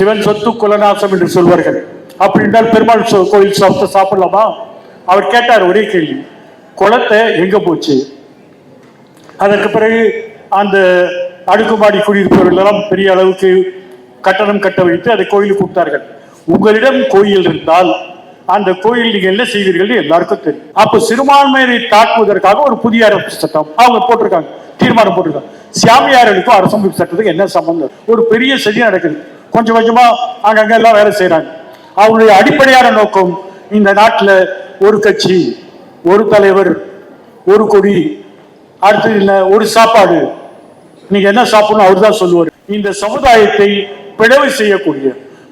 சிவன் சொத்து குலநாசம் என்று சொல்வார்கள். அப்படி என்றால் பெருமாள் கோயில் சாப்பிடலாமா? அவர் கேட்டார் ஒரே கேள்வி, குளத்தை எங்க போச்சு? அதற்கு பிறகு அந்த அடுக்குமாடி குடியிருப்பவர்கள் எல்லாம் பெரிய அளவுக்கு கட்டணம் கட்ட வைத்து அதை கோயிலுக்கு கொடுத்தார்கள். உங்களிடம் கோயில் இருந்தால் அந்த கோயில் நீங்க என்ன செய்வீர்கள் எல்லாருக்கும் தெரியும். அப்ப சிறுபான்மையை தாக்குவதற்காக ஒரு புதிய அரசு சட்டம் அவங்க போட்டிருக்காங்க, தீர்மானம் போட்டிருக்காங்க. சாமியார்களுக்கும் அரசமைப்பு சட்டத்துக்கு என்ன சம்பந்தம்? ஒரு பெரிய சதி நடக்குது. கொஞ்சம் கொஞ்சமா அங்கங்க எல்லாம் வேலை செய்யறாங்க. அவருடைய அடிப்படையான நோக்கம் இந்த நாட்டில் ஒரு கட்சி, ஒரு தலைவர், ஒரு கொடி, அடுத்து ஒரு சாப்பாடு, நீங்க என்ன சாப்பிடணும் அவர் தான் சொல்லுவார். இந்த சமுதாயத்தை பிளவு செய்யக்கூடிய,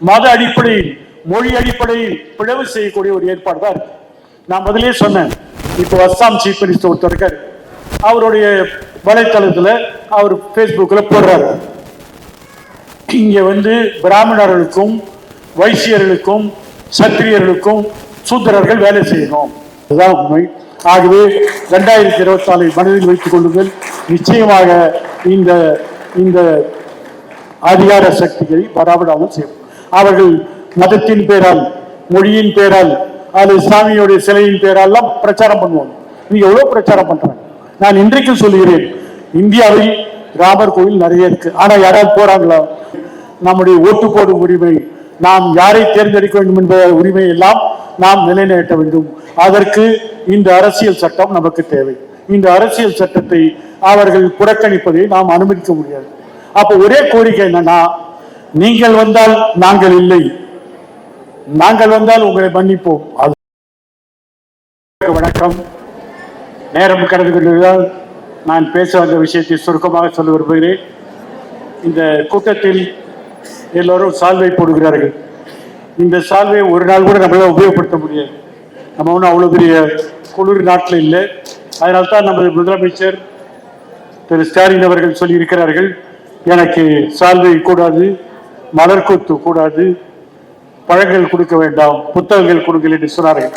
மத அடிப்படையில் மொழி அடிப்படையில் பிளவு செய்யக்கூடிய ஒரு ஏற்பாடு தான் இருக்கு. நான் முதலே சொன்னேன், இப்போ அஸ்ஸாம் சீஃப் மினிஸ்டர் ஒருத்தர் இருக்காரு, அவருடைய வலைத்தளத்தில் அவர் பேஸ்புக்கில் போடுறாரு, இங்க பிராமணர்களுக்கும் வைசியர்களுக்கும் சத்திரியர்களுக்கும் சூத்திரர்கள் வேலை செய்யணும், அதுதான் உண்மை. ஆகவே 2024 மனதில் வைத்துக் கொள்ளுங்கள். நிச்சயமாக இந்த இந்த அதிகார சக்திகளை வரவிடாமல் செய்யும். அவர்கள் மதத்தின் பேரால், மொழியின் பேரால், அது இஸ்லாமியுடைய சிலையின் பேரால் பிரச்சாரம் பண்ணுவாங்க. நீங்க எவ்வளவு பிரச்சாரம் பண்றாங்க? நான் இன்றைக்கு சொல்லுகிறேன், இந்தியாவில் ராமர் கோயில் நிறைய இருக்கு, ஆனா யாராவது போறாங்களா? நம்முடைய ஓட்டு போடும் உரிமை, நாம் யாரை தேர்ந்தெடுக்க வேண்டும் என்ற உரிமை எல்லாம் நாம் நிலைநாட்ட வேண்டும். அதற்கு இந்த அரசியல் சட்டம் நமக்கு தேவை. இந்த அரசியல் சட்டத்தை அவர்கள் புறக்கணிப்பதை நாம் அனுமதிக்க முடியாது. அப்ப ஒரே கோரிக்கை என்னன்னா, நீங்கள் வந்தால் நாங்கள் இல்லை, நாங்கள் வந்தால் உங்களை மன்னிப்போம். வணக்கம். நேரம் கடந்து கொண்டதால் நான் பேச வந்த விஷயத்தை சுருக்கமாக சொல்ல விரும்புகிறேன். இந்த கூட்டத்தில் எல்லோரும் சால்வை போடுகிறார்கள். இந்த சால்வை ஒரு நாள் கூட நம்மளால உபயோகப்படுத்த முடியாது. நம்ம ஒன்றும் அவ்வளோ பெரிய குளிர் நாட்டில் இல்லை. அதனால்தான் நமது முதலமைச்சர் திரு ஸ்டாலின் அவர்கள் சொல்லியிருக்கிறார்கள், எனக்கு சால்வை கூடாது, மலர்கொத்து கூடாது, பழங்கள் கொடுக்க வேண்டாம், புத்தகங்கள் கொடுங்கள் என்று சொன்னார்கள்.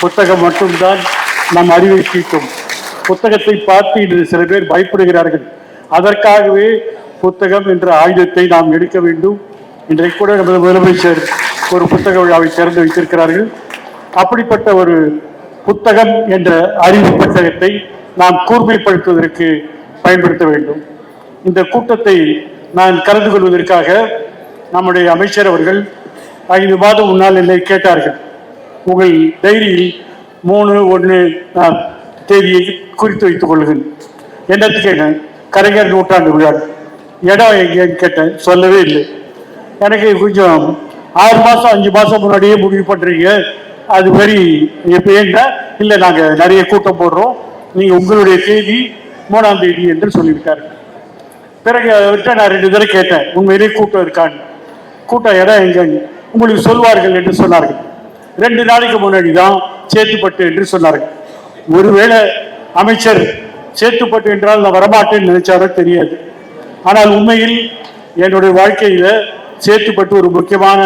புத்தகம் மட்டும்தான் நம் அறிவை தீட்டும். புத்தகத்தை பார்த்து இன்று சில பேர் பயப்படுகிறார்கள். அதற்காகவே புத்தகம் என்ற ஆயுதத்தை நாம் எடுக்க வேண்டும். இன்றைக்கு கூட நமது முதலமைச்சர் ஒரு புத்தக விழாவை திறந்து வைத்திருக்கிறார்கள். அப்படிப்பட்ட ஒரு புத்தகம் என்ற அறிவு புத்தகத்தை நாம் கூர்மைப்படுத்துவதற்கு பயன்படுத்த வேண்டும். இந்த கூட்டத்தை நான் கலந்து கொள்வதற்காக நம்முடைய அமைச்சர் அவர்கள் 5 மாதம் முன்னால் என்னை கேட்டார்கள், உங்கள் டைரியில் 3/1 தேதியை குறித்து வைத்துக் கொள்ளுங்கள். என்னத்துக்கு கேட்டேன், கலைஞர் நூற்றாண்டு விழா, இடம் எங்கேன்னு கேட்டேன், சொல்லவே இல்லை. எனக்கு கொஞ்சம் 6 மாதம் 5 மாதம் முன்னாடியே முடிவு பண்ணுறீங்க, அது மாதிரி எப்போ ஏங்க இல்லை, நாங்கள் நிறைய கூட்டம் போடுறோம், நீங்கள் உங்களுடைய தேதி 3ஆம் தேதி என்று சொல்லிவிட்டார். பிறகு அவர்கிட்ட நான் 2 தடவை கேட்டேன், உண்மையிலே கூட்டம் இருக்கான்னு. கூட்டம் இடம் எங்கன்னு உங்களுக்கு சொல்வார்கள் என்று சொன்னார்கள். 2 நாளைக்கு முன்னாடி தான் சேத்துப்பட்டு என்று சொன்னார்கள். ஒருவேளை அமைச்சர் சேத்துப்பட்டு என்றால் நான் வரமாட்டேன்னு நினைச்சாரோ தெரியாது. ஆனால் உண்மையில் என்னுடைய வாழ்க்கையில சேத்துப்பட்டு ஒரு முக்கியமான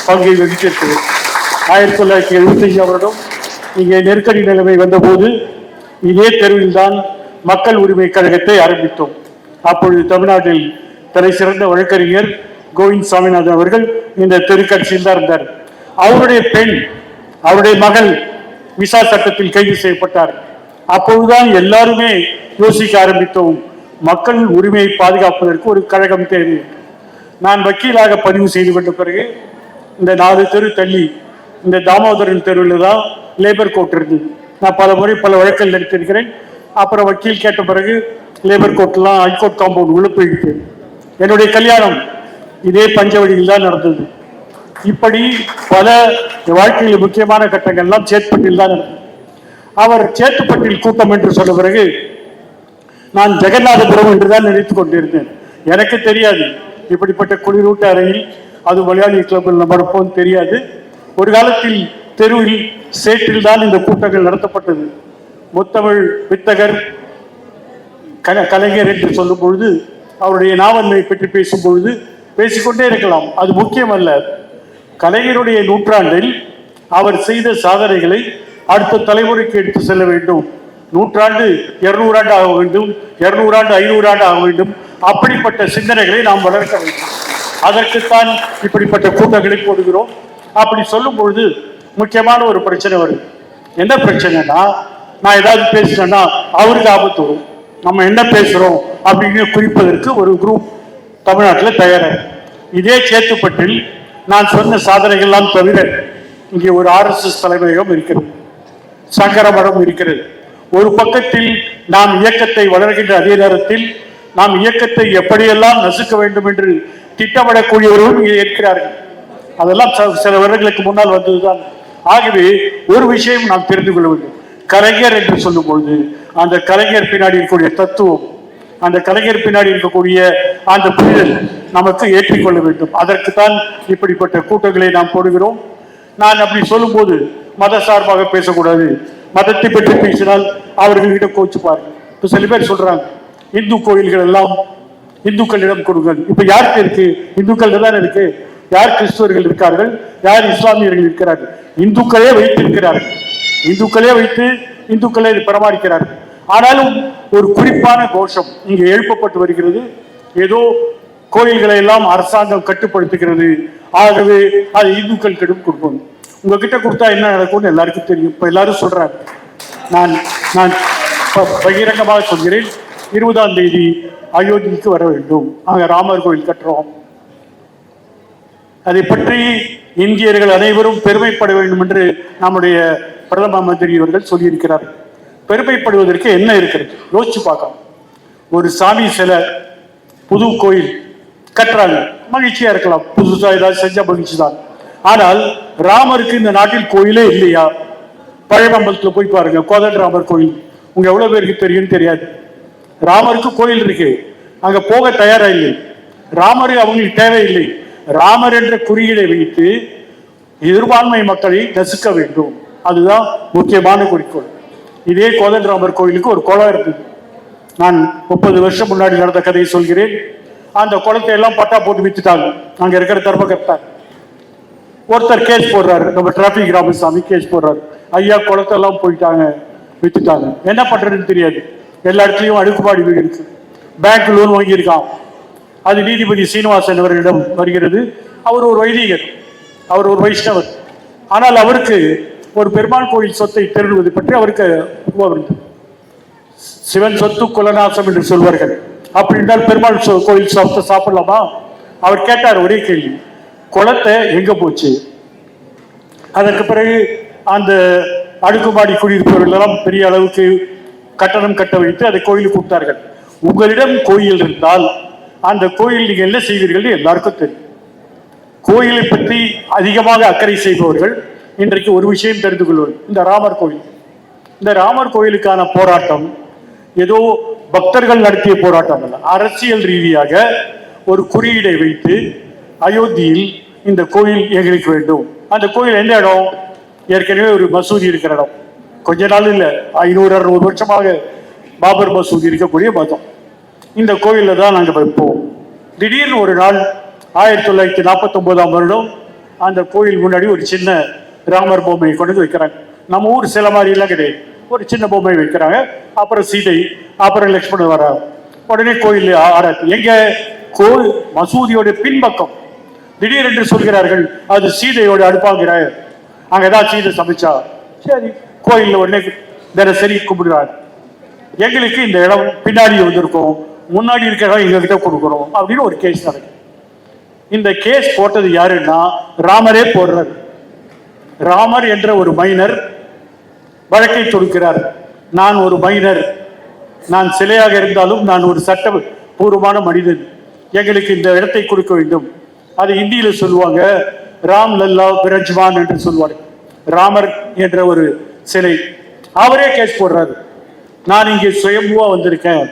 பங்கை வகித்திருக்கிறது. 1975 வருடம் இங்கே நெருக்கடி நிலைமை வந்தபோது இதே தெருவில் தான் மக்கள் உரிமை கழகத்தை ஆரம்பித்தோம். அப்பொழுது தமிழ்நாட்டில் தலை சிறந்த வழக்கறிஞர் கோவிந்த் சாமிநாதன் அவர்கள் இந்த தெருக்கட்சியில் தான் இருந்தார். அவருடைய பெண், அவருடைய மகள் விசா சட்டத்தில் கைது செய்யப்பட்டார். அப்பொழுதுதான் எல்லாருமே யோசிக்க ஆரம்பித்தோம், மக்கள் உரிமையை பாதுகாப்பதற்கு ஒரு கழகம் தேவை. நான் வக்கீலாக பதிவு செய்து கொண்ட பிறகு இந்த 4 தெரு தள்ளி இந்த தாமோதரன் தெருவில் தான் லேபர் கோர்ட் இருந்தது. நான் பல முறை பல வழக்கில் நடத்திருக்கிறேன். அப்புறம் வக்கீல் கேட்ட பிறகு லேபர் கோர்ட்லாம் ஹைகோர்ட் காம்பவுண்ட் உள்ள போயிட்டு, என்னுடைய கல்யாணம் இதே பஞ்சவடியில் தான் நடந்தது. இப்படி பல வாழ்க்கையில் முக்கியமான கட்டங்கள்லாம் சேத்துப்பட்டில் தான் நடந்தது. அவர் சேத்துப்பட்டில் கூட்டம் என்று சொன்ன பிறகு நான் ஜெகநாதபுரம் என்றுதான் நினைத்துக் கொண்டிருந்தேன். எனக்கு தெரியாது இப்படிப்பட்ட குளிரூட்ட அறையில், அது மலையாளி கிளப்பில் நடப்போம் தெரியாது. ஒரு காலத்தில் தெருவில் சேற்றில் தான் இந்த கூட்டங்கள் நடத்தப்பட்டது. முத்தமிழ் வித்தகர் கலைஞர் என்று சொல்லும் பொழுது, அவருடைய நாவலை பற்றி பேசும் பொழுது பேசிக்கொண்டே இருக்கலாம், அது முக்கியம் அல்ல. கலைஞருடைய நூற்றாண்டில் அவர் செய்த சாதனைகளை அடுத்த தலைமுறைக்கு எடுத்து செல்ல வேண்டும். நூற்றாண்டு 200 ஆண்டு ஆக வேண்டும், 200 ஆண்டு 500 ஆண்டு ஆக வேண்டும். அப்படிப்பட்ட சிந்தனைகளை நாம் வளர்க்க வேண்டும். அதற்குத்தான் இப்படிப்பட்ட கூட்டங்களை போடுகிறோம். அப்படி சொல்லும் பொழுது முக்கியமான ஒரு பிரச்சனை வருது. என்ன பிரச்சனைனா, நான் ஏதாவது பேசினேன்னா அவருக்கு ஆபத்து வரும். நம்ம என்ன பேசுறோம் அப்படின்னு குறிப்பதற்கு ஒரு குரூப் தமிழ்நாட்டில் தயாராக. இதே சேத்துப்பட்டில் நான் சொன்ன சாதனைகள்லாம் தவிர இங்கே ஒரு RSS தலைமையகம் இருக்கிறது, சங்கர மடம் இருக்கிறது. ஒரு பக்கத்தில் நாம் இயக்கத்தை வளர்கின்ற அதே நேரத்தில் நாம் இயக்கத்தை எப்படியெல்லாம் நசுக்க வேண்டும் என்று திட்டமிடக்கூடியவர்களும் இங்கே இருக்கிறார்கள். அதெல்லாம் சில வருடங்களுக்கு முன்னால் வந்ததுதான். ஆகவே ஒரு விஷயம் நாம் தெரிந்து கொள்ள வேண்டும். கலைஞர் என்று சொல்லும் பொழுது அந்த கலைஞர் பின்னாடி இருக்கக்கூடிய தத்துவம், அந்த கலைஞர் பின்னாடி இருக்கக்கூடிய அந்த புரிதல் நமக்கு ஏற்றிக்கொள்ள வேண்டும். அதற்குத்தான் இப்படிப்பட்ட கூட்டங்களை நாம் போடுகிறோம். நான் அப்படி சொல்லும் போது மத சார்பாக பேசக்கூடாது, மதத்தை பற்றி பேசினால் அவர்களிடம் கோச்சுப்பார்கள். இப்ப சில பேர் சொல்றாங்க இந்து கோயில்கள் எல்லாம் இந்துக்களிடம் கொடுங்கள். இப்ப யாருக்கு இருக்கு? இந்துக்கள் தான் இருக்கு. யார் கிறிஸ்துவர்கள் இருக்கார்கள், யார் இஸ்லாமியர்கள் இருக்கிறார்கள்? இந்துக்களே வைத்திருக்கிறார்கள். இந்துக்களே வைத்து இந்துக்களை பராமரிக்கிறார்கள். ஆனாலும் ஒரு குறிப்பான கோஷம் இங்கே எழுப்பப்பட்டு வருகிறது. ஏதோ கோயில்களை எல்லாம் அரசாங்கம் கட்டுப்படுத்துகிறது, ஆகவே அது இந்துக்கள் கிட்ட கொடுப்போம். உங்ககிட்ட கொடுத்தா என்ன நடக்கும்னு எல்லாருக்கும் தெரியும். இப்ப எல்லாரும் சொல்றாங்க. நான் நான் பகிரங்கமாக சொல்கிறேன், 20ஆம் தேதி அயோத்திக்கு வர வேண்டும், அங்க ராமர் கோயில் கட்டுறோம். அதை பற்றி இந்தியர்கள் அனைவரும் பெருமைப்பட வேண்டும் என்று நம்முடைய பிரதம மந்திரி அவர்கள் சொல்லியிருக்கிறார். பெருமைப்படுவதற்கு என்ன இருக்கிறது யோசிச்சு பார்க்கலாம். ஒரு சாமி சிலை, புது கோயில் கட்டுறாங்க, மகிழ்ச்சியா இருக்கலாம், புதுசா ஏதாவது செஞ்ச மகிழ்ச்சி தான். ஆனால் ராமருக்கு இந்த நாட்டில் கோயிலே இல்லையா? பழையம்பலத்துல போய் பாருங்க, கோதண்ட ராமர் கோயில். உங்க எவ்வளவு பேருக்கு தெரியும் தெரியாது. ராமருக்கு கோயில் இருக்கு, அங்க போக தயாரா இல்லை. ராமர் அவங்களுக்கு தேவையில்லை. ராமர் என்ற குறியீடை வைத்து எதிர்பான்மை மக்களை நசுக்க வேண்டும், அதுதான் முக்கியமான குறிக்கோள். இதே கோதண்டராமர் கோயிலுக்கு ஒரு குளம் இருக்குது. நான் 30 வருஷம் முன்னாடி நடந்த கதையை சொல்கிறேன். அந்த குளத்தை எல்லாம் பட்டா போட்டு வித்துட்டாங்க. அங்க இருக்கிற தர்மகர்த்தா ஒருத்தர் கேஸ் போடுறாரு, நம்ம டிராபிக் ராமசாமி கேஸ் போடுறாரு, ஐயா குளத்தெல்லாம் போயிட்டாங்க, வித்துட்டாங்க, என்ன பண்றதுன்னு தெரியாது. எல்லா இடத்துலையும் அடுக்குமாடி வீடு இருக்கு, பேங்க் லோன் வாங்கியிருக்கான். அது நீதிபதி சீனிவாசன் அவர்களிடம் வருகிறது. அவர் ஒரு வைதிகர், அவர் ஒரு வைஷ்ணவர். ஆனால் அவருக்கு ஒரு பெருமாள் கோயில் சொத்தை திருடுவது பற்றி அவருக்கு சிவன் சொத்து குலநாசம் என்று சொல்வார்கள். அப்படி என்றால் பெருமாள் கோயில் சொத்தை சாப்பிடலாமா? அவர் கேட்டார் ஒரே கேள்வி, குளத்தை எங்க போச்சு? அதற்கு பிறகு அந்த அடுக்குமாடி குடியிருப்பவர்கள் எல்லாம் பெரிய அளவுக்கு கட்டணம் கட்ட வைத்து அதை கோயிலுக்கு கொடுத்தார்கள். உங்களிடம் கோயில் இருந்தால் அந்த கோயில் நீங்க என்ன செய்வீர்கள் எல்லாருக்கும் தெரியும். கோயிலை பற்றி அதிகமாக அக்கறை செய்பவர்கள் இன்றைக்கு ஒரு விஷயம் தெரிந்து கொள்வது, இந்த ராமர் கோயில். இந்த ராமர் கோயிலுக்கான போராட்டம் ஏதோ பக்தர்கள் நடத்திய போராட்டம் அல்ல. அரசியல் ரீதியாக ஒரு குறியீடை வைத்து அயோத்தியில் இந்த கோயில் எங்களுக்கு வேண்டும். அந்த கோயில் எந்த இடம்? ஏற்கனவே ஒரு மசூதி இருக்கிற இடம். கொஞ்ச நாள் இல்லை, 500-600 வருஷமாக பாபர் மசூதி இருக்கக்கூடிய மதம். இந்த கோயிலில் தான் நாங்கள் வைப்போம். திடீர்னு ஒரு நாள் 1949ஆம் வருடம் அந்த கோயில் முன்னாடி ஒரு சின்ன ராமர் பொம்மையை கொண்டு வைக்கிறாங்க. நம்ம ஊர் சில மாதிரி எல்லாம் கிடையாது, ஒரு சின்ன பொம்மை வைக்கிறாங்க. அப்புறம் சீதை, அப்புறம் லட்சுமணன் வர்றாங்க. உடனே கோயில் ஆராய்ச்சி. எங்க கோயில் மசூதியோட பின்பக்கம் திடீரென்று சொல்கிறார்கள் அது சீதையோட அடுப்பாங்கிற, அங்கதான் சீதை சமைச்சா. சரி, கோயில்ல உடனே தினசரி கும்பிடுறாங்க. எங்களுக்கு இந்த இடம் பின்னாடி வந்திருக்கோம், முன்னாடி இருக்கிற இடம் எங்ககிட்ட கொடுக்குறோம் அப்படின்னு ஒரு கேஸ் நடக்குது. இந்த கேஸ் போட்டது யாருன்னா ராமரே போடுறார். ராமர் என்ற ஒரு மைனர் வழக்கை தொடுக்கிறார். நான் ஒரு மைனர், நான் சிலையாக இருந்தாலும் நான் ஒரு சட்டபூர்வமான மனிதன், எங்களுக்கு இந்த இடத்தை கொடுக்க வேண்டும். அது இந்தியில சொல்லுவாங்க ராம் லல்லா பிரஜ்மான் என்று சொல்வார்கள். ராமர் என்ற ஒரு சிலை. அவரே கேஸ் போடுறாரு, நான் இங்கே சுயம்புவா வந்திருக்கேன்,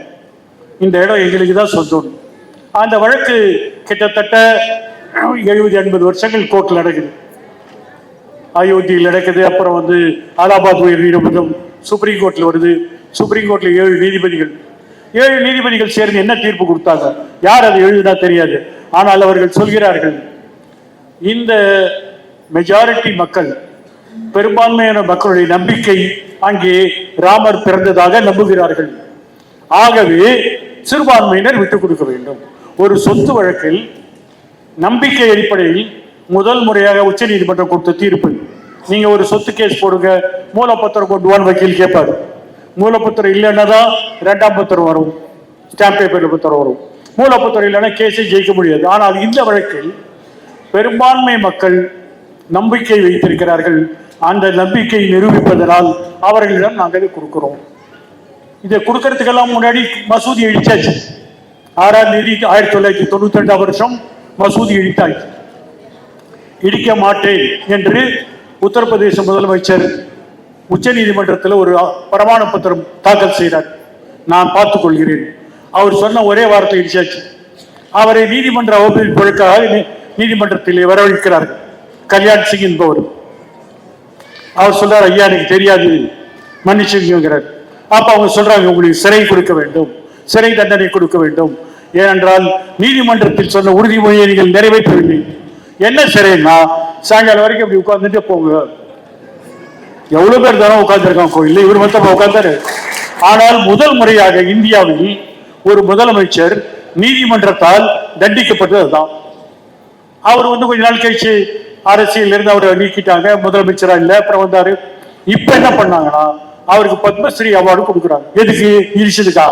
இந்த இடம் எங்களுக்கு தான் சொந்தம். அந்த வழக்கு கிட்டத்தட்ட 70-80 வருஷங்கள் கோர்ட்டில் நடக்குது, அயோத்தியில் நடக்குது. அப்புறம் அலகாபாத் உயர் நீதிமன்றம், சுப்ரீம் கோர்ட்ல வருது. சுப்ரீம் கோர்ட்ல 7 நீதிபதிகள், 7 நீதிபதிகள் சேர்ந்து என்ன தீர்ப்பு கொடுத்தாங்க, யார் அதை எழுதினா தெரியாது. ஆனால் அவர்கள் சொல்கிறார்கள், இந்த மெஜாரிட்டி மக்கள், பெரும்பான்மையான மக்களுடைய நம்பிக்கை அங்கே ராமர் பிறந்ததாக நம்புகிறார்கள். ஆகவே சிறுபான்மையினர் விட்டுக் கொடுக்க வேண்டும். ஒரு சொத்து வழக்கில் நம்பிக்கை அடிப்படையில் முதல் முறையாக உச்ச நீதிமன்றம் கொடுத்த தீர்ப்பு. நீங்க ஒரு சொத்து கேஸ் போடுங்க, மூலப்பத்திரம் கொண்டு வான்னு வக்கீல் கேட்பாரு. மூலப்பத்திரம் இல்லைன்னா தான் இரண்டாம் பத்திரம் வரும், ஸ்டாம்ப் பேப்பர் பத்திரம் வரும். மூலப்பத்திரம் இல்லைன்னா கேஸை ஜெயிக்க முடியாது. ஆனால் இந்த வழக்கில் பெரும்பான்மை மக்கள் நம்பிக்கை வைத்திருக்கிறார்கள். அந்த நம்பிக்கையை நிரூபிப்பதனால் அவர்களிடம் நாங்கள் இதை கொடுக்கிறோம். இதை கொடுக்கறதுக்கெல்லாம் முன்னாடி மசூதி இடிச்சாச்சு. 6ஆம் தேதி 1992 வருஷம் மசூதி இடித்தாச்சு. இடிக்க மாட்டேன் என்று உத்தரப்பிரதேச முதலமைச்சர் உச்ச நீதிமன்றத்தில் ஒரு பிரமாண பத்திரம் தாக்கல் செய்தார். நான் பார்த்துக் கொள்கிறேன். அவர் சொன்ன ஒரே வார்த்தை இடிச்சாச்சு. அவரை நீதிமன்ற வகுப்பில் பொழுக்காக நீதிமன்றத்தில் வரவழைக்கிறார்கள். கல்யாண் சிங் என்பவர். அவர் சொல்றார், ஐயா எனக்கு தெரியாது, மன்னிச்சுங்கிறார். அப்ப அவங்க சொல்றாங்க, உங்களுக்கு சிறை கொடுக்க வேண்டும், சிறை தண்டனை கொடுக்க வேண்டும். ஏனென்றால் நீதிமன்றத்தில் சொன்ன உறுதிமொழியை நீங்கள் நிறைவேற்றவில்லை. என்ன சிறைன்னா, சாயங்காலம் வரைக்கும் அப்படி உட்கார்ந்துட்டு போங்க. எவ்வளவு பேர் தானே உட்கார்ந்துருக்காங்க கோயில், இவர் மொத்தம் உட்கார்ந்தாரு. ஆனால் முதல் முறையாக இந்தியாவில் ஒரு முதலமைச்சர் நீதிமன்றத்தால் தண்டிக்கப்பட்டதுதான். அவர் கொஞ்ச நாள் கழிச்சு அரசியல் இருந்து அவரை நீக்கிட்டாங்க, முதலமைச்சரா இல்ல, அப்புறம் வந்தாரு. இப்ப என்ன பண்ணாங்கன்னா, அவருக்கு பத்மஸ்ரீ அவார்டு கொடுக்குறாங்க. எதுக்கு? இடிச்சதுக்கா?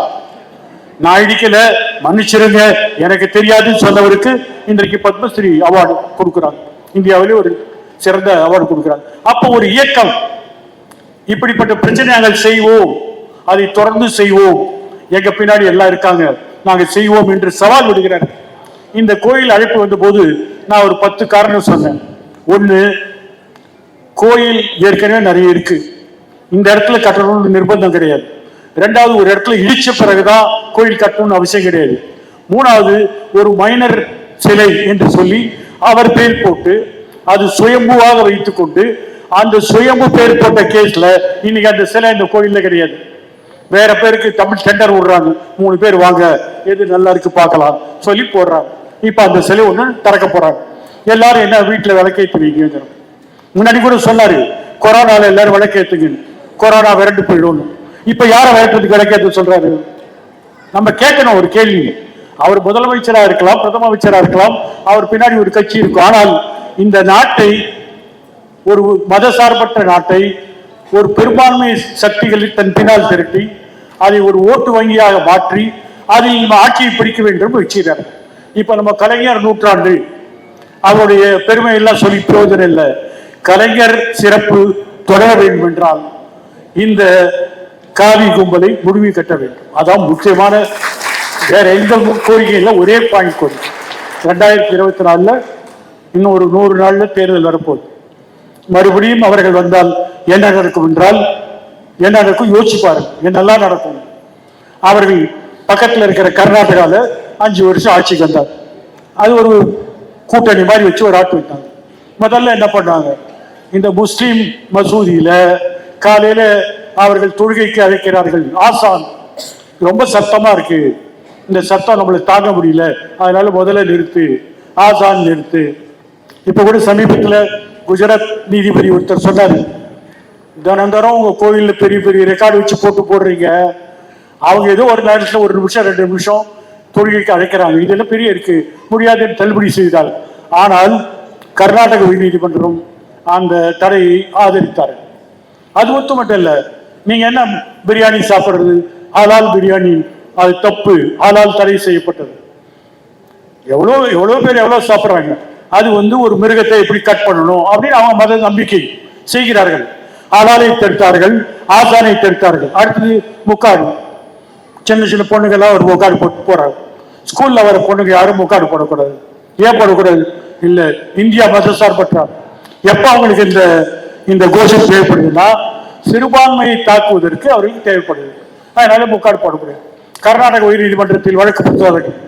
நான் இடிக்கல, மன்னிச்சிருங்க, எனக்கு தெரியாதுன்னு சொன்னவருக்கு இன்றைக்கு பத்மஸ்ரீ அவார்டு கொடுக்குறாங்க. இந்தியாவிலே ஒரு சிறந்த அவார்டு கொடுக்குறாங்க. அப்போ ஒரு இயக்கம், இப்படிப்பட்ட பிரச்சனை நாங்கள் செய்வோம், அதை தொடர்ந்து செய்வோம், எங்க பின்னாடி எல்லாம் இருக்காங்க, நாங்கள் செய்வோம் என்று சவால் விடுகிறார். இந்த கோயில் அழைப்பு வந்த போது நான் ஒரு 10 காரணம் சொன்னேன். ஒண்ணு, கோயில் ஏற்கனவே நிறைய இருக்கு, இந்த இடத்துல கட்டணும்னு நிர்பந்தம் கிடையாது. இரண்டாவது, ஒரு இடத்துல இடிச்ச பிறகுதான் கோயில் கட்டணும்னு அவசியம் கிடையாது. மூணாவது, ஒரு மைனர் சிலை என்று சொல்லி அவர் பேர் போட்டு அது சுயம்புவாக வைத்துக் கொண்டு அந்த சுயம்பு பேர் போட்ட கேஸ்ல இன்னைக்கு அந்த சிலை இந்த கோயில்ல கிடையாது. வேற பேருக்கு தமிழ் டெண்டர் விடுறாங்க, 3 பேர் வாங்க, எது நல்லா இருக்கு பார்க்கலாம் சொல்லி போடுறாங்க. இப்ப அந்த சிலை ஒண்ணு திறக்க போறாங்க. எல்லாரும் என்ன வீட்டுல விளக்கேற்றுவீங்க? முன்னாடி கூட சொன்னாரு, கொரோனால எல்லாரும் விளக்கேற்றுங்க, கொரோனா விரண்டு போயிடும். இப்ப யார விரட்டுறதுக்கு விளக்கேற்ற சொல்றாரு? நம்ம கேட்கணும் ஒரு கேள்வி. அவர் முதலமைச்சரா இருக்கலாம், பிரதம அமைச்சரா இருக்கலாம், அவர் பின்னாடி ஒரு கட்சி இருக்கும். ஆனால் இந்த நாட்டை, ஒரு மதசார்பற்ற நாட்டை, ஒரு பெரும்பான்மை சக்திகளை தன் பின்னால் திரட்டி அதை ஒரு ஓட்டு வங்கியாக மாற்றி அதில் ஆட்சியை பிடிக்க வேண்டும் வச்சுக்கிறார். இப்ப நம்ம கலைஞர் நூற்றாண்டு, அவருடைய பெருமை எல்லாம் சொல்லி பிரயோஜனம் இல்லை. கலைஞர் சிறப்பு தொடர வேண்டும் என்றால் இந்த காவி கும்பலை முடிவு கட்ட வேண்டும். அதான் முக்கியமான, வேற எந்த கோரிக்கையில் ஒரே பாயிண்ட் கோரிக்கை. 2024 இன்னும் ஒரு 100 நாள்ல தேர்தல் வரப்போகுது. மறுபடியும் அவர்கள் வந்தால் என்ன நடக்கும் என்றால், என்ன நடக்கும் யோசிப்பாரு, என்னெல்லாம் நடக்கும். அவர்கள் பக்கத்தில் இருக்கிற கர்நாடகாவில் 5 வருஷம் ஆட்சிக்கு வந்தார். அது ஒரு கூட்டணி மாதிரி வச்சு ஒரு ஆட்டு வைத்தாங்க. முதல்ல என்ன பண்ணாங்க, இந்த முஸ்லீம் மசூதியில காலையில அவர்கள் தொழுகைக்கு அழைக்கிறார்கள். ஆசான், ரொம்ப சத்தமா இருக்கு, இந்த சத்தம் நம்மளுக்கு தாங்க முடியல, அதனால முதல்ல நிறுத்து, ஆசான் நிறுத்து. இப்ப கூட சமீபத்தில் குஜராத் நீதிபதி ஒருத்தர் சொன்னாரு, தினந்தரம் உங்க கோவில்ல பெரிய பெரிய ரெக்கார்டு வச்சு போடுறீங்க, அவங்க ஏதோ ஒரு நேரத்தில் 1 நிமிஷம் 2 நிமிஷம் தொழுகைக்கு அழைக்கிறாங்க, இதெல்லாம் பெரிய இருக்கு, முடியாதுன்னு தள்ளுபடி செய்தார். ஆனால் கர்நாடக உயர்நீதிமன்றம் அந்த தடையை ஆதரித்தார். அது மட்டும் இல்ல, நீங்க என்ன பிரியாணி சாப்பிடுறது, ஹலால் பிரியாணி, அது தப்பு, ஹலால் தடை செய்யப்பட்டது. எவ்வளவு பேர் எவ்வளவு சாப்பிடுறாங்க. அது ஒரு மிருகத்தை எப்படி கட் பண்ணணும் அப்படின்னு அவங்க மத நம்பிக்கை செய்கிறார்கள். ஹலாலை தடுத்தார்கள், ஆசானை தடுத்தார்கள். அடுத்தது முக்காடு, சின்ன சின்ன பொண்ணுங்கெல்லாம் ஒரு முக்காடு போட்டு போறாங்க. ஸ்கூல்ல வர பொண்ணுங்க யாரும் முக்காடு போடக்கூடாது. ஏன் போடக்கூடாது? இல்ல, இந்தியா மதசார்பற்றார். எப்ப அவங்களுக்கு இந்த கோஷம் தேவைப்படுதுன்னா, சிறுபான்மையை தாக்குவதற்கு அவருக்கு தேவைப்படுது, அதனால முக்காடு போடக்கூடாது. கர்நாடக உயர் நீதிமன்றத்தில் வழக்கு புத்தகங்கள்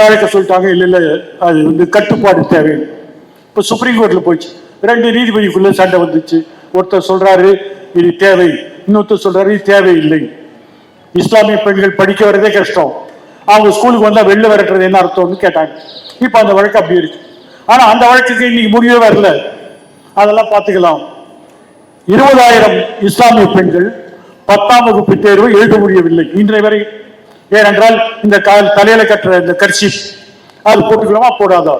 அழைக்க சொல்லிட்டாங்க. இல்ல அது கட்டுப்பாடு தேவை. இப்ப சுப்ரீம் கோர்ட்ல போயிடுச்சு. 2 நீதிபதிக்குள்ள சண்டை வந்துச்சு. ஒருத்தர் சொல்றாரு இது தேவை, இன்னொருத்தர் சொல்றாரு இது தேவையில்லை. இஸ்லாமிய பெண்கள் படிக்க வரதே கஷ்டம், அவங்க ஸ்கூலுக்கு வந்தா வெளில விரட்டுறது என்ன அர்த்தம்னு கேட்டாங்க. இப்ப அந்த வழக்கு அப்படி இருக்கு. ஆனா அந்த வழக்குக்கு இன்னைக்கு முடிவே வரல, அதெல்லாம் பார்த்துக்கலாம். 20,000 இஸ்லாமிய பெண்கள் 10ஆம் வகுப்பு தேர்வு எழுத முடியவில்லை இன்றைய வரை. ஏனென்றால் இந்த தலையில கட்டுற இந்த கர்ஷிப் அது போட்டுக்கலாமா போடாதா?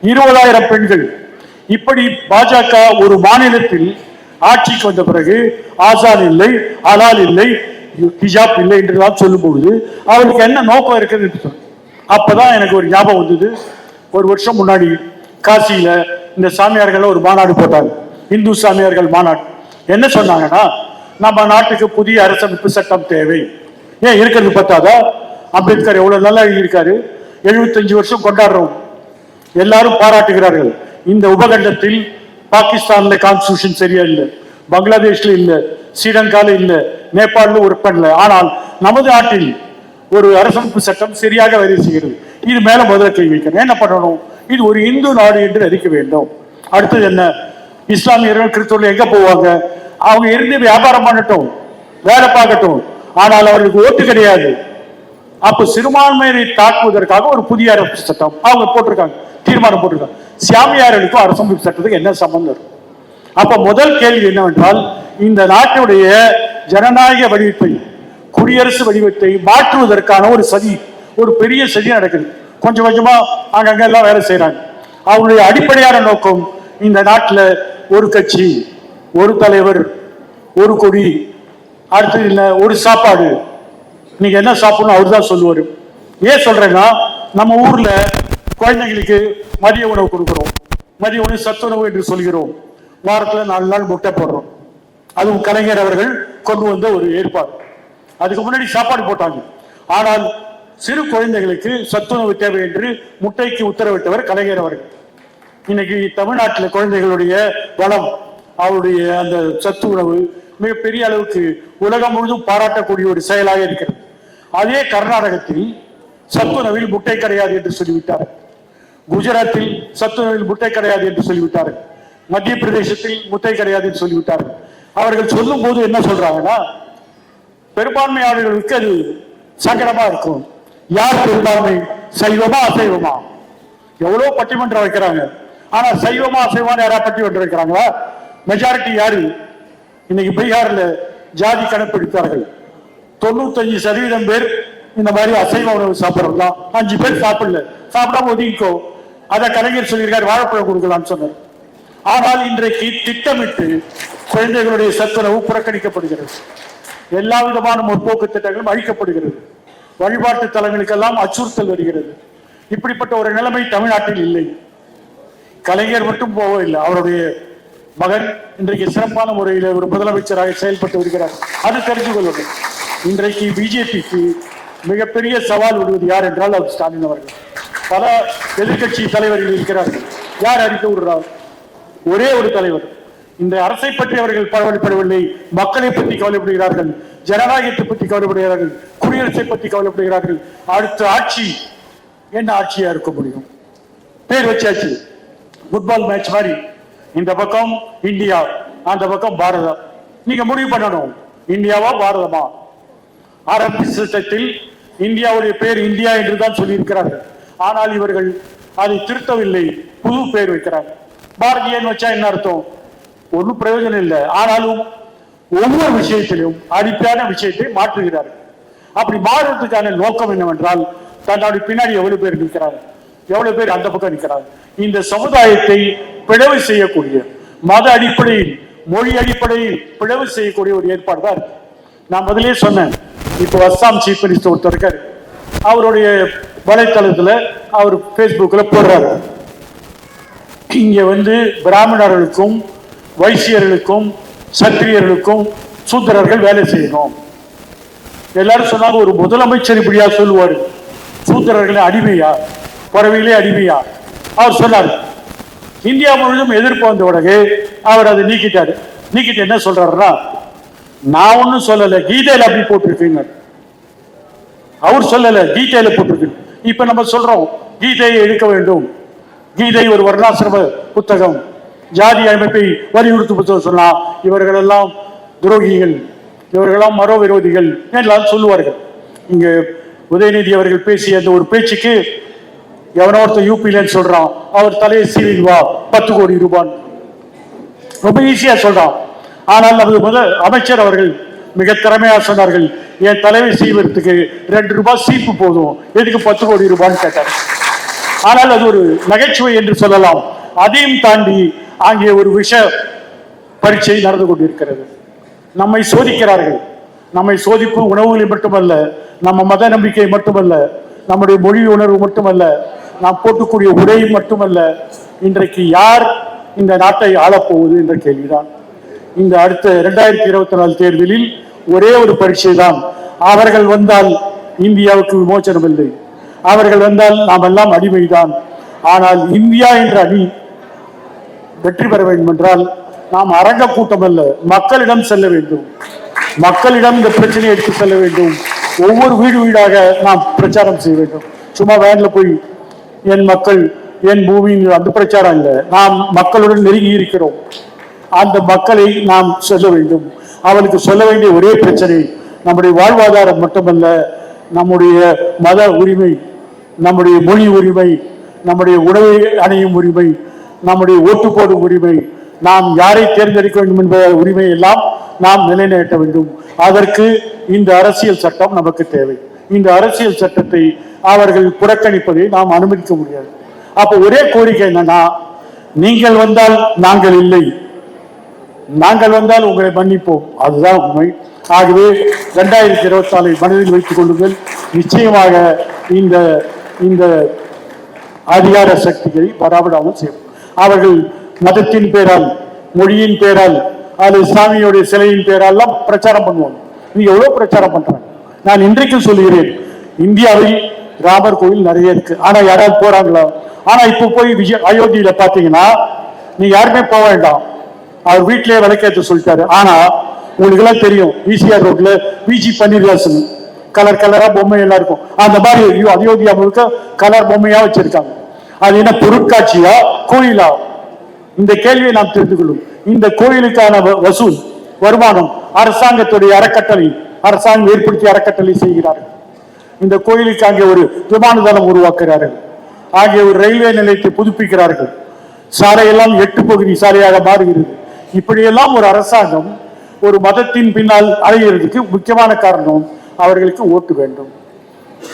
20,000 பெண்கள். இப்படி பாஜக ஒரு மாநிலத்தில் ஆட்சிக்கு வந்த பிறகு ஆசான் இல்லை, அலால் இல்லை, ஹிஜாப் இல்லை என்றெல்லாம் சொல்லும் பொழுது அவருக்கு என்ன நோக்கம் இருக்குது? அப்பதான் எனக்கு ஒரு ஞாபகம் வந்தது. ஒரு வருஷம் முன்னாடி காசியில இந்த சாமியார்கள் ஒரு மாநாடு போட்டாங்க, இந்து சாமியார்கள் மாநாடு. என்ன சொன்னாங்கன்னா, நம்ம நாட்டுக்கு புதிய அரசமைப்பு சட்டம் தேவை. ஏன் இருக்கிறது பத்தாதா? அம்பேத்கர் எவ்வளவு நல்லா எழுதியிருக்காரு. 75 வருஷம் கொண்டாடுறோம், எல்லாரும் பாராட்டுகிறார்கள். இந்த உபகண்டத்தில் பாகிஸ்தான்ல கான்ஸ்டிடியூஷன் சரியா இல்லை, பங்களாதேஷ்ல இல்ல, ஸ்ரீலங்கால இல்ல, நேபாளில ஒர்க் பண்ணல. ஆனால் நமது நாட்டில் ஒரு அரசமைப்பு சட்டம் சரியாக வேலை செய்கிறது. இது மேல முதல்ல கேள்வி வைக்கணும். என்ன பண்ணணும்? இது ஒரு இந்து நாடு என்று அறிக்க வேண்டும். அடுத்தது என்ன? இஸ்லாமியர்கள் கிறிஸ்தவர்கள் எங்க போவாங்க? அவங்க இருந்து வியாபாரம் பண்ணட்டும், வேலை பார்க்கட்டும், ஆனால் அவர்களுக்கு ஓட்டு கிடையாது. அப்ப சிறுபான்மையை தாக்குவதற்காக ஒரு புதிய அரசு சட்டம் அவங்க போட்டிருக்காங்க, தீர்மானம் போட்டிருக்காங்க. சாமியார்களுக்கும் அரசமைப்பு சட்டத்துக்கு என்ன சம்பந்தம்? அப்ப முதல் கேள்வி என்னவென்றால், இந்த நாட்டுடைய ஜனநாயக வடிவத்தை, குடியரசு வடிவத்தை மாற்றுவதற்கான ஒரு சதி, ஒரு பெரிய சதி நடக்குது. கொஞ்சம் கொஞ்சமா அங்கங்க எல்லாம் வேலை செய்யறாங்க. அவங்களுடைய அடிப்படையான நோக்கம் இந்த நாட்டில் ஒரு கட்சி, ஒரு தலைவர், ஒரு கொடி, அடுத்தது இல்லை ஒரு சாப்பாடு. நீங்க என்ன சாப்பிடணும் அவர் தான் சொல்லுவார். ஏன் சொல்றேன்னா, நம்ம ஊர்ல குழந்தைங்களுக்கு மதிய உணவு கொடுக்கிறோம், மதிய உணவு சத்துணவு என்று சொல்கிறோம். வாரத்தில் 4 நாள் முட்டை போடுறோம். அதுவும் கலைஞர் அவர்கள் கொண்டு வந்த ஒரு ஏற்பாடு. அதுக்கு முன்னாடி சாப்பாடு போட்டாங்க. ஆனால் சிறு குழந்தைகளுக்கு சத்துணவு தேவை என்று முட்டைக்கு உத்தரவிட்டவர் கலைஞர் அவர்கள். இன்னைக்கு தமிழ்நாட்டில் குழந்தைகளுடைய வளம், அவருடைய அந்த சத்து உணவு மிகப்பெரிய அளவுக்கு உலகம் முழுவதும் பாராட்டக்கூடிய ஒரு செயலாக இருக்கிறது. அதே கர்நாடகத்தில் சத்துணவில் முட்டை கிடையாது என்று சொல்லிவிட்டார். குஜராத்தில் சத்துணவில் முட்டை கிடையாது என்று சொல்லிவிட்டார். மத்திய பிரதேசத்தில் முட்டை கிடையாது என்று சொல்லிவிட்டார். அவர்கள் சொல்லும் போது என்ன சொல்றாங்கன்னா, பெரும்பான்மையாளர்களுக்கு அது சங்கடமா இருக்கும். யார் பெரும்பான்மை? சைவமா அசைவமா? எவ்வளவு பட்டிமன்றம் வைக்கிறாங்க, ஆனா சைவமா அசைவமான யாரா பட்டிமன்றம் வைக்கிறாங்களா? மெஜாரிட்டி யாரு? இன்னைக்கு பீகார்ல ஜாதி கணப்பெடுத்தார்கள். 95% பேர் இந்த மாதிரி அசைவ உணவு சாப்பிடறதா, 5 பேர் சாப்பிடல, சாப்பிடாம ஒதுங்கிக்கோ. அதை கலைஞர் சொல்லியிருக்காரு, வாழைப்பழம் கொடுக்கலாம்னு சொன்னார். ஆனால் இன்றைக்கு திட்டமிட்டு குழந்தைகளுடைய சத்துணவு புறக்கணிக்கப்படுகிறது. எல்லா விதமான முற்போக்கு திட்டங்களும் அழிக்கப்படுகிறது. வழிபாட்டு தலங்களுக்கெல்லாம் அச்சுறுத்தல் வருகிறது. இப்படிப்பட்ட ஒரு நிலைமை தமிழ்நாட்டில் இல்லை. கலைஞர் மட்டும் போகவில்லை, அவருடைய மகன் இன்றைக்கு சிறப்பான முறையில் ஒரு முதலமைச்சராக செயல்பட்டு வருகிறார். அது தெரிந்து கொள்வது. இன்றைக்கு பிஜேபிக்கு மிகப்பெரிய சவால் விடுவது யார் என்றால் அவர் ஸ்டாலின் அவர்கள். பல எதிர்கட்சி தலைவர்கள் இருக்கிறார்கள். யார் அறிக்கை விடுறார்? ஒரே ஒரு தலைவர். இந்த அரசை பற்றி அவர்கள் கவலைப்படவில்லை, மக்களை பற்றி கவலைப்படுகிறார்கள், ஜனநாயகத்தை பற்றி கவலைப்படுகிறார்கள், குடியரசை பற்றி கவலைப்படுகிறார்கள். அடுத்த ஆட்சி என்ன ஆட்சியா இருக்க முடியும்? பேர் வச்சாச்சு, ஃபுட்பால் மேட்ச் மாதிரி. இந்த பக்கம் இந்தியா, அந்த பக்கம் பாரதம். நீங்க முடிவு பண்ணணும், இந்தியாவா பாரதமா? அரசியல் சட்டத்தில் இந்தியாவுடைய பேர் இந்தியா என்று தான் சொல்லி இருக்கிறார்கள். ஆனால் இவர்கள் அதை திருத்தவில்லை, புது பேர் வைக்கிறாங்க. பாரதியன் வச்சா என்ன அர்த்தம்? ஒன்றும் பிரயோஜனம் இல்லை. ஆனாலும் ஒவ்வொரு விஷயத்திலும் அடிப்படையான விஷயத்தை மாற்றுகிறார்கள். அப்படி மாறுவதற்கான நோக்கம் என்னவென்றால், தன்னுடைய பின்னாடி எவ்வளவு பேர் நிற்கிறாங்க, எவ்வளவு பேர் அந்த பக்கம் நிற்கிறாங்க. இந்த சமுதாயத்தை பிளவு செய்யக்கூடிய, மத அடிப்படையில், மொழி அடிப்படையில் பிளவு செய்யக்கூடிய ஒரு ஏற்பாடு தான் இருக்கு. நான் முதலே சொன்னேன், இப்போ அஸ்ஸாம் சீஃப் மினிஸ்டர் ஒருத்தர் இருக்காரு, அவருடைய வலைத்தளத்துல அவர் பேஸ்புக்கில் போடுறாரு, இங்க பிராமணர்களுக்கும் வைசியர்களுக்கும் சத்திரியர்களுக்கும் சூத்திரர்கள் வேலை செய்யணும். எல்லாரும் சொன்னாங்க, ஒரு முதலமைச்சர் இப்படியா சொல்லுவாரு? சூத்திரர்களை அடிமையா, பறவைகளே அடிமையா? அவர் சொன்னார். இந்தியா முழுவதும் எதிர்ப்பு வந்த உடனே அவர் அதை நீக்கிட்டாரு. நீக்கிட்டு என்ன சொல்றாருன்னா, நான் ஒன்னும் சொல்லல, கீதையில அப்படி போட்டிருக்கீங்க. அவர் சொல்லல, கீதையில போட்டிருக்கு. இப்ப நம்ம சொல்றோம் கீதையை எடுக்க வேண்டும், கீதை ஒரு வர்ணாசிரம புத்தகம், ஜாதி அமைப்பை வலியுறுத்தும் புத்தகம் சொன்னா இவர்கள் எல்லாம் துரோகிகள், இவர்களெல்லாம் மரோ விரோதிகள் எல்லாம் சொல்லுவார்கள். இங்க உதயநிதி அவர்கள் பேசிய அந்த ஒரு பேச்சுக்கு எவனோ ஒருத்தர் யூபியில சொல்றான், அவர் தலையை சீவில் வா 10 கோடி ரூபாய், ரொம்ப ஈஸியா சொல்றான். ஆனால் நமது அமைச்சர் அவர்கள் மிக திறமையா சொன்னார்கள், என் தலைவை சீவறதுக்கு 2 ரூபாய் சீப்பு போதும், எதுக்கு 10 கோடி ரூபான்னு கேட்டார். ஆனால் அது ஒரு நகைச்சுவை என்று சொல்லலாம். அதையும் தாண்டி அங்கே ஒரு விஷ பரீட்சை நடந்து கொண்டிருக்கிறது. நம்மை சோதிக்கிறார்கள். நம்மை சோதிப்பு உணவுகளை மட்டுமல்ல, நம்ம மத நம்பிக்கை மட்டுமல்ல, நம்முடைய மொழி உணர்வு மட்டுமல்ல, நாம் போட்டுக்கூடிய உடை மட்டுமல்ல, இன்றைக்கு யார் இந்த நாட்டை ஆளப்போவது என்ற கேள்விதான். இந்த அடுத்த 2024 தேர்தலில் ஒரே ஒரு பரீட்சை தான். அவர்கள் வந்தால் இந்தியாவுக்கு விமோசனம் இல்லை, அவர்கள் வந்தால் நாம் எல்லாம் அடிமைதான். ஆனால் இந்தியா என்ற அணி வெற்றி பெற வேண்டும் என்றால் நாம் அரங்க கூட்டம் அல்ல, மக்களிடம் செல்ல வேண்டும். மக்களிடம் இந்த பிரச்சனையை எடுத்து செல்ல வேண்டும். ஒவ்வொரு வீடு வீடாக நாம் பிரச்சாரம் செய்ய வேண்டும். சும்மா வேன்ல போய் என் மக்கள் என் பூமி அந்த பிரச்சாரம் இல்லை. நாம் மக்களுடன் நெருங்கி இருக்கிறோம். அந்த மக்களை நாம் சொல்ல வேண்டும். அவளுக்கு சொல்ல வேண்டிய ஒரே பிரச்சனை நம்முடைய வாழ்வாதாரம் மட்டுமல்ல, நம்முடைய மத உரிமை, நம்முடைய மொழி உரிமை, நம்முடைய உணவை அணியும் உரிமை, நம்முடைய ஓட்டு போடும் உரிமை, நாம் யாரை தேர்ந்தெடுக்க வேண்டும் என்ற உரிமை எல்லாம் நாம் நிலைநாட்ட வேண்டும். அதற்கு இந்த அரசியல் சட்டம் நமக்கு தேவை. இந்த அரசியல் சட்டத்தை அவர்கள் புறக்கணிப்பதை நாம் அனுமதிக்க முடியாது. அப்ப ஒரே கோரிக்கை என்னன்னா, நீங்கள் வந்தால் நாங்கள் இல்லை, நாங்கள் வந்தால் உங்களை மன்னிப்போம், அதுதான் உண்மை. ஆகவே 2024 மனதில் வைத்துக் கொள்ளுங்கள். நிச்சயமாக இந்த இந்த அதிகார சக்திகளை வரவிடாமல் செய்யும். அவர்கள் மதத்தின் பேரால், மொழியின் பேரால், அது இஸ்லாமியுடைய சிலையின் பேரால் பிரச்சாரம் பண்ணுவாங்க. நீங்க எவ்வளவு பிரச்சாரம் பண்றாங்க. நான் இன்றைக்கும் சொல்லுகிறேன், இந்தியாவில் ராமர் கோயில் நிறைய இருக்கு, ஆனா யாராவது போறாங்களா? ஆனா இப்ப போய் அயோத்தியில பாத்தீங்கன்னா நீங்க யாருமே போக வேண்டாம், அவர் வீட்டிலேயே விளக்கேற்ற சொல்லிட்டாரு. ஆனா உங்களுக்கு எல்லாம் தெரியும், ஈசிஆர் ரோட்ல பிஜி பன்னீர்வாசன் கலர் கலரா பொம்மை எல்லாம் இருக்கும். அந்த மாதிரி அயோத்தியா முழுக்க கலர் பொம்மையா வச்சிருக்காங்க. அது என்ன பொருட்காட்சியா கோயிலா? இந்த கேள்வியை நாம் தெரிந்து கொள்ளும். இந்த கோயிலுக்கான வசூல் வருமானம் அரசாங்கத்துடைய அறக்கட்டளை, அரசாங்கம் ஏற்படுத்திய அறக்கட்டளை செய்கிறார்கள். இந்த கோயிலுக்கு அங்கே ஒரு விமான தளம் உருவாக்குகிறார்கள், ஆகிய ஒரு ரயில்வே நிலையத்தை புதுப்பிக்கிறார்கள், சாலையெல்லாம் 8 பகுதி சாலையாக மாறுகிறது. இப்படியெல்லாம் ஒரு அரசாங்கம் ஒரு மதத்தின் பின்னால் அலைகிறதுக்கு முக்கியமான காரணம் அவர்களுக்கு ஓட்டு வேண்டும்.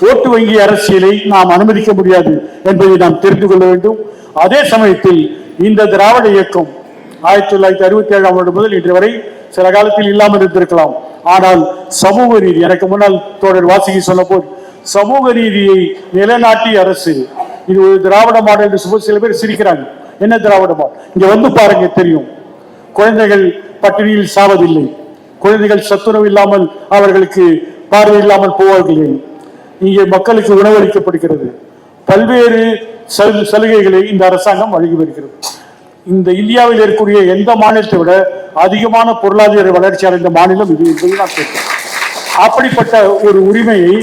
ஓட்டு வங்கி அரசியலை நாம் அனுமதிக்க முடியாது என்பதை நாம் தெரிந்து கொள்ள வேண்டும். அதே சமயத்தில் இந்த திராவிட இயக்கம் 1967ஆம் ஆண்டு முதல் இன்று வரை சில காலத்தில் இல்லாமல் இருந்திருக்கலாம். ஆனால் சமூக நீதி, எனக்கு முன்னால் தோழர் வாசுகி சொன்ன போது, சமூக நீதியை நிலைநாட்டிய அரசு இது ஒரு திராவிட மாடல் என்று சில பேர் சிரிக்கிறாங்க. என்ன திராவிட மாடல்? இங்க வந்து பாருங்க, தெரியும். குழந்தைகள் பட்டினியில் சாவதில்லை, குழந்தைகள் சத்துணவு இல்லாமல் அவர்களுக்கு பார்வை இல்லாமல் போவதில்லை, இங்கே மக்களுக்கு உணவளிக்கப்படுகிறது, பல்வேறு சலுகைகளை இந்த அரசாங்கம் வழங்கி வருகிறது. இந்த இந்தியாவில் இருக்கக்கூடிய எந்த மாநிலத்தை விட அதிகமான பொருளாதார வளர்ச்சி அடைந்த மாநிலம் இது என்பதை நான் கேட்கிறேன். அப்படிப்பட்ட ஒரு உரிமையை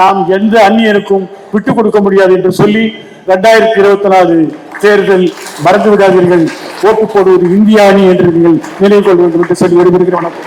நாம் எந்த அந்நியனுக்கும் விட்டுக் கொடுக்க முடியாது என்று சொல்லி 2024 தேர்தல் மறந்து விடாதீர்கள், ஓட்டு போடுவது இந்திய அணி என்று நீங்கள் நினைவு கொள்ள வேண்டும் என்று சொல்லி விரும்புகிறேன்.